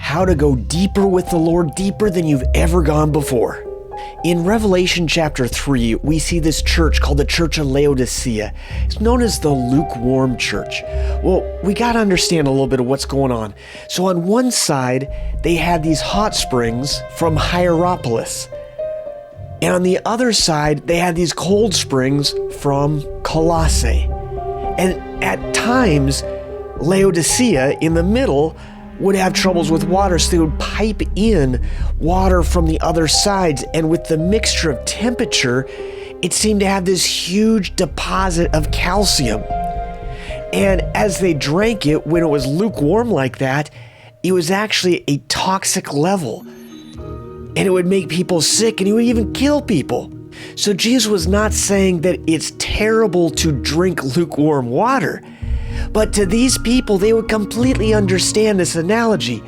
how to go deeper with the Lord, deeper than you've ever gone before. In Revelation chapter 3, we see this church called the Church of Laodicea. It's known as the Lukewarm church. Well, we got to understand a little bit of what's going on. So on one side, they had these hot springs from Hierapolis. And on the other side, they had these cold springs from Colossae. And at times, Laodicea in the middle would have troubles with water, so they would pipe in water from the other sides. And with the mixture of temperature, it seemed to have this huge deposit of calcium. And as they drank it, when it was lukewarm like that, it was actually a toxic level. And it would make people sick, and it would even kill people. So Jesus was not saying that it's terrible to drink lukewarm water. But to these people, they would completely understand this analogy,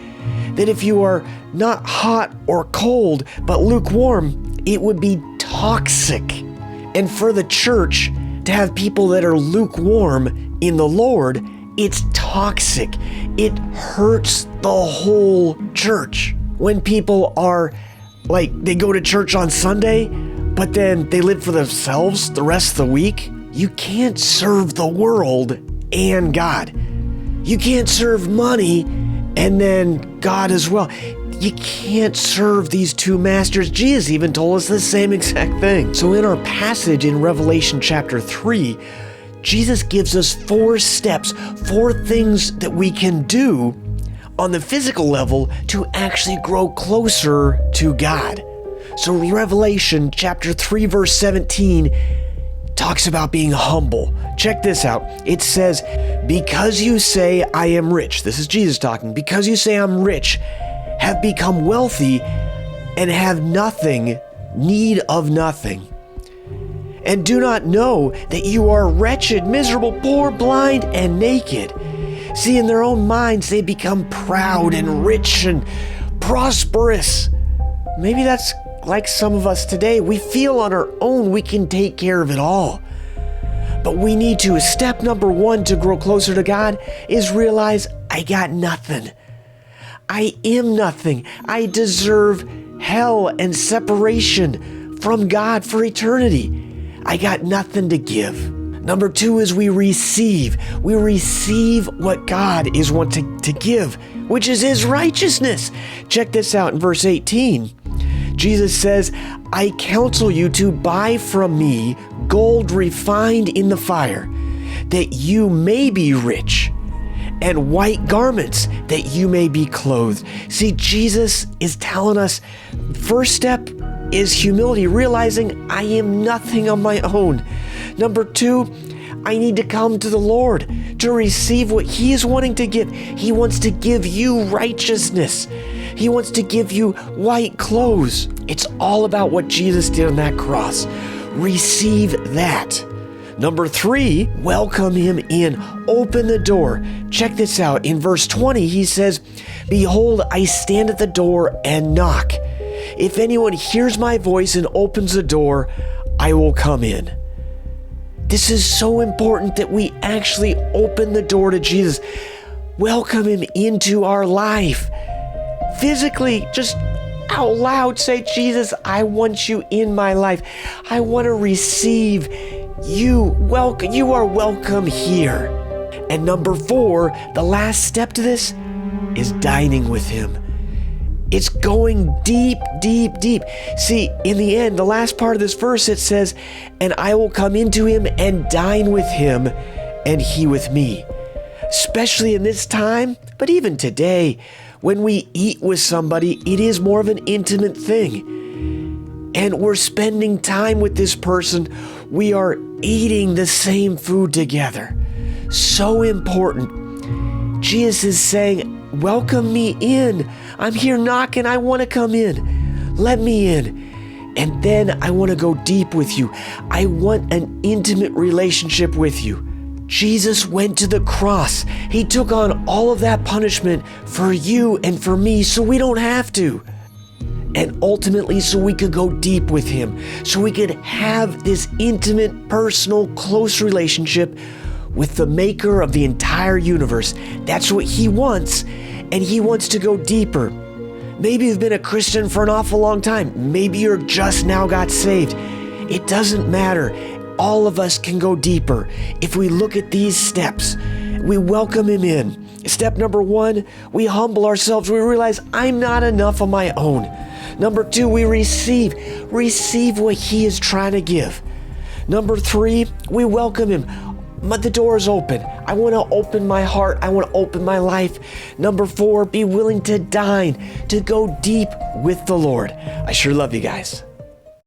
that if you are not hot or cold, but lukewarm, it would be toxic. And for the church to have people that are lukewarm in the Lord, it's toxic. It hurts the whole church. When people are like, they go to church on Sunday, but then they live for themselves the rest of the week, you can't serve the world and God. You can't serve money and then God as well. You can't serve these two masters. Jesus even told us the same exact thing. So in our passage in Revelation chapter 3, Jesus gives us 4 steps, 4 things that we can do on the physical level to actually grow closer to God. So Revelation chapter 3 verse 17 talks about being humble. Check this out. It says, because you say I am rich, this is Jesus talking, because you say I'm rich, have become wealthy, and have nothing, need of nothing, and do not know that you are wretched, miserable, poor, blind, and naked. See, in their own minds, they become proud and rich and prosperous. Maybe that's like some of us today. We feel on our own we can take care of it all. But we need to. Step number 1 to grow closer to God is realize I got nothing. I am nothing. I deserve hell and separation from God for eternity. I got nothing to give. Number 2 is we receive. We receive what God is wanting to give, which is His righteousness. Check this out in verse 18. Jesus says, I counsel you to buy from me gold refined in the fire, that you may be rich, and white garments, that you may be clothed. See, Jesus is telling us, first step is humility, realizing I am nothing on my own. Number 2, I need to come to the Lord to receive what He is wanting to give. He wants to give you righteousness. He wants to give you white clothes. It's all about what Jesus did on that cross. Receive that. Number 3, welcome Him in. Open the door. Check this out. In verse 20, He says, behold, I stand at the door and knock. If anyone hears my voice and opens the door, I will come in. This is so important that we actually open the door to Jesus. Welcome Him into our life. Physically, just out loud say, Jesus, I want you in my life. I want to receive you. Welcome. You are welcome here. And number 4, the last step to this is dining with Him. It's going deep, deep, deep. See, in the end, the last part of this verse, it says, and I will come into Him and dine with Him and He with me. Especially in this time, but even today, when we eat with somebody, it is more of an intimate thing. And we're spending time with this person. We are eating the same food together. So important. Jesus is saying, welcome me in. I'm here knocking. I want to come in. Let me in. And then I want to go deep with you. I want an intimate relationship with you. Jesus went to the cross. He took on all of that punishment for you and for me so we don't have to. And ultimately so we could go deep with Him, so we could have this intimate, personal, close relationship with the maker of the entire universe. That's what He wants. and He wants to go deeper. Maybe you've been a Christian for an awful long time. Maybe you're just now got saved. It doesn't matter. All of us can go deeper if we look at these steps. We welcome Him in. Step number 1, we humble ourselves. We realize I'm not enough on my own. Number 2, we receive what He is trying to give. Number 3, we welcome Him. The door is open. I want to open my heart. I want to open my life. Number 4, be willing to dine, to go deep with the Lord. I sure love you guys.